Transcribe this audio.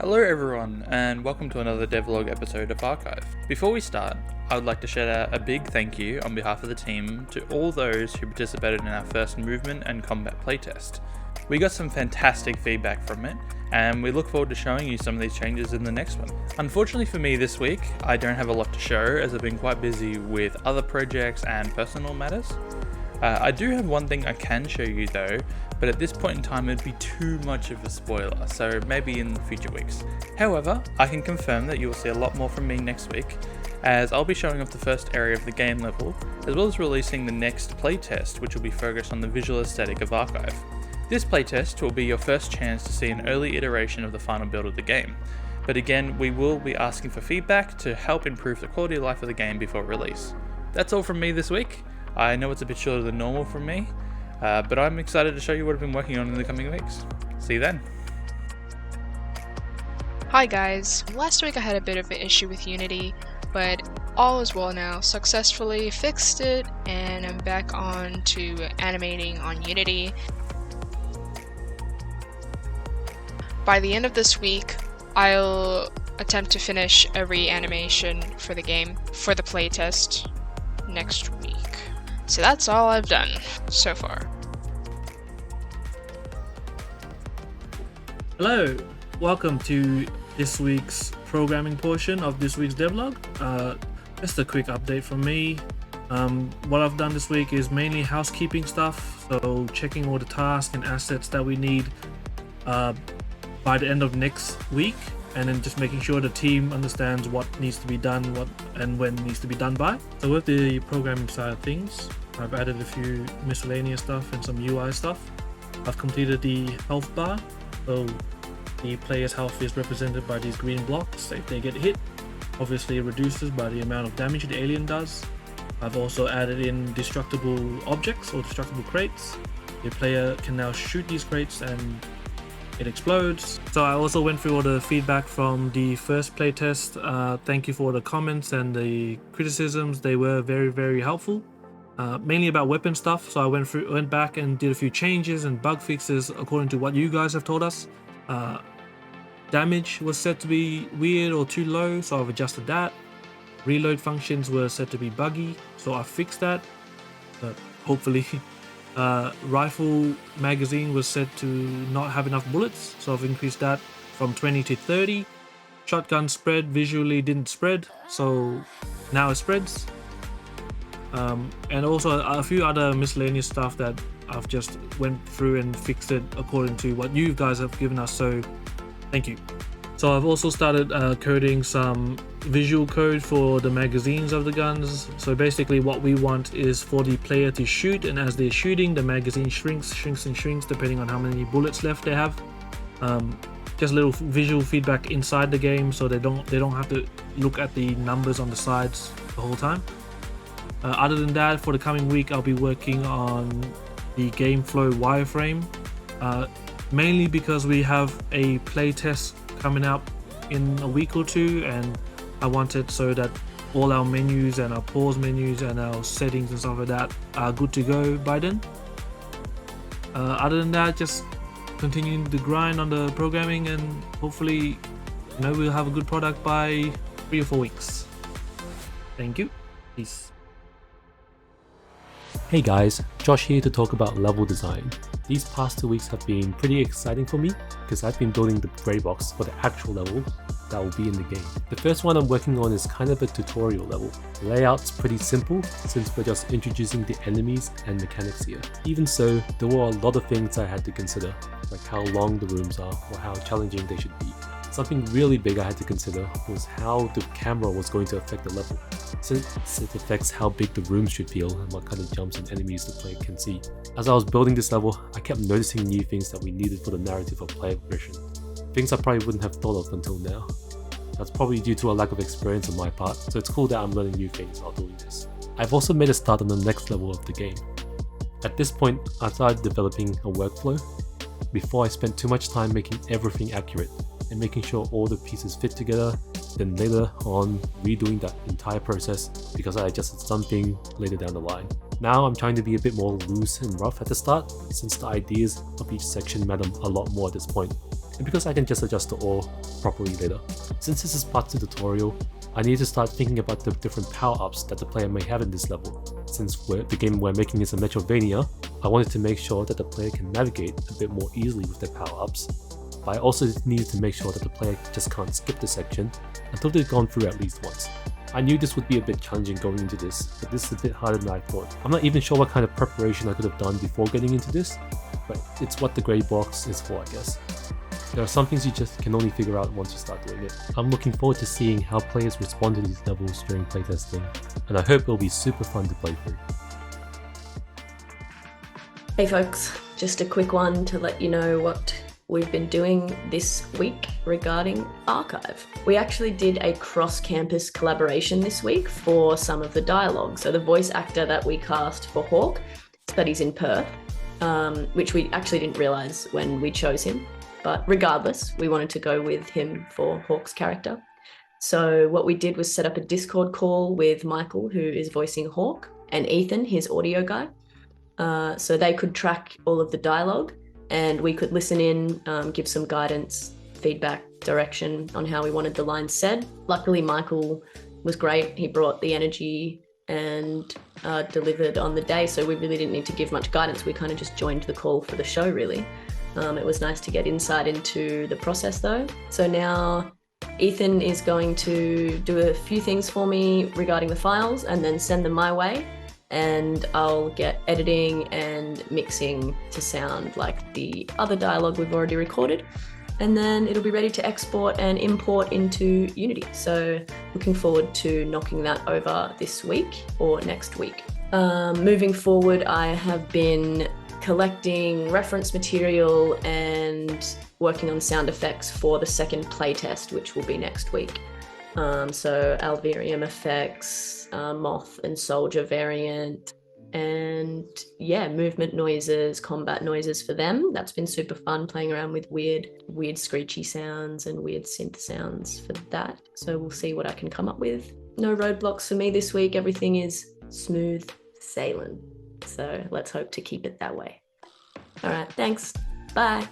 Hello everyone, and welcome to another Devlog episode of ARKHIVE. Before we start, I would like to shout out a big thank you on behalf of the team to all those who participated in our first movement and combat playtest. We got some fantastic feedback from it, and we look forward to showing you some of these changes in the next one. Unfortunately for me this week, I don't have a lot to show as I've been quite busy with other projects and personal matters. I do have one thing I can show you though, but at this point in time it'd be too much of a spoiler, so maybe in future weeks. However, I can confirm that you will see a lot more from me next week, as I'll be showing off the first area of the game level, as well as releasing the next playtest, which will be focused on the visual aesthetic of ARKHIVE. This playtest will be your first chance to see an early iteration of the final build of the game, but again, we will be asking for feedback to help improve the quality of life of the game before release. That's all from me this week. I know it's a bit shorter than normal from me, but I'm excited to show you what I've been working on in the coming weeks. See you then. Hi guys, last week I had a bit of an issue with Unity, but all is well now. Successfully fixed it, and I'm back on to animating on Unity. By the end of this week, I'll attempt to finish every animation for the game for the playtest next week. So that's all I've done so far. Hello, welcome to this week's programming portion of this week's devlog. Just a quick update from me. What I've done this week is mainly housekeeping stuff, so checking all the tasks and assets that we need by the end of next week, and then just making sure the team understands what needs to be done, what and when it needs to be done by. So with the programming side of things, I've added a few miscellaneous stuff and some UI stuff. I've completed the health bar, so the player's health is represented by these green blocks. If they get hit, obviously it reduces by the amount of damage the alien does. I've also added in destructible objects or destructible crates. The player can now shoot these crates and it explodes. So I also went through all the feedback from the first playtest. Thank you for the comments and the criticisms. They were very helpful. Mainly about weapon stuff. So I went back and did a few changes and bug fixes according to what you guys have told us. Damage was said to be weird or too low, so I've adjusted that. Reload functions were said to be buggy, so I fixed that. Hopefully. Rifle magazine was said to not have enough bullets, so I've increased that from 20 to 30. Shotgun spread visually didn't spread, so now it spreads. And also a few other miscellaneous stuff that I've just went through and fixed it according to what you guys have given us, so thank you. So I've also started coding some visual code for the magazines of the guns. So basically what we want is for the player to shoot, and as they're shooting, the magazine shrinks depending on how many bullets left they have. Just a little visual feedback inside the game, so they don't have to look at the numbers on the sides the whole time. Other than that, for the coming week, I'll be working on the game flow wireframe, mainly because we have a playtest coming up in a week or two, and I want it so that all our menus and our pause menus and our settings and stuff like that are good to go by then. Other than that, just continuing the grind on the programming, and hopefully, we'll have a good product by 3 or 4 weeks. Thank you. Peace. Hey guys, Josh here to talk about level design. These past 2 weeks have been pretty exciting for me because I've been building the grey box for the actual level that will be in the game. The first one I'm working on is kind of a tutorial level. The layout's pretty simple since we're just introducing the enemies and mechanics here. Even so, there were a lot of things I had to consider, like how long the rooms are or how challenging they should be. Something really big I had to consider was how the camera was going to affect the level, since it affects how big the rooms should feel and what kind of jumps and enemies the player can see. As I was building this level, I kept noticing new things that we needed for the narrative or player progression. Things I probably wouldn't have thought of until now. That's probably due to a lack of experience on my part, so it's cool that I'm learning new things while doing this. I've also made a start on the next level of the game. At this point, I started developing a workflow. Before I spent too much time making everything accurate and making sure all the pieces fit together, then later on redoing that entire process because I adjusted something later down the line. Now I'm trying to be a bit more loose and rough at the start, since the ideas of each section matter a lot more at this point. and because I can just adjust the ore properly later. Since this is part of the tutorial, I need to start thinking about the different power-ups that the player may have in this level. Since the game we're making is a Metroidvania, I wanted to make sure that the player can navigate a bit more easily with their power-ups, but I also needed to make sure that the player just can't skip the section until they've gone through at least once. I knew this would be a bit challenging going into this, but this is a bit harder than I thought. I'm not even sure what kind of preparation I could have done before getting into this, but it's what the grey box is for, I guess. There are some things you just can only figure out once you start doing it. I'm looking forward to seeing how players respond to these levels during playtesting, and I hope it'll be super fun to play through. Hey folks, just a quick one to let you know what we've been doing this week regarding ARKHIVE. We actually did a cross-campus collaboration this week for some of the dialogue. So the voice actor that we cast for Hawk studies in Perth, which we actually didn't realise when we chose him. But regardless, we wanted to go with him for Hawk's character. So what we did was set up a Discord call with Michael, who is voicing Hawk, and Ethan, his audio guy. So they could track all of the dialogue, and we could listen in, give some guidance, feedback, direction on how we wanted the lines said. Luckily, Michael was great. He brought the energy and delivered on the day, so we really didn't need to give much guidance. We kind of just joined the call for the show, really. It was nice to get insight into the process, though. So now Ethan is going to do a few things for me regarding the files and then send them my way. And I'll get editing and mixing to sound like the other dialogue we've already recorded. And then it'll be ready to export and import into Unity. So looking forward to knocking that over this week or next week. Moving forward, I have been collecting reference material and working on sound effects for the second playtest, which will be next week. So Alvarium effects, Moth and Soldier variant, and yeah, movement noises, combat noises for them. That's been super fun, playing around with weird screechy sounds and weird synth sounds for that. So we'll see what I can come up with. No roadblocks for me this week. Everything is smooth sailing. So let's hope to keep it that way. All right, thanks. Bye.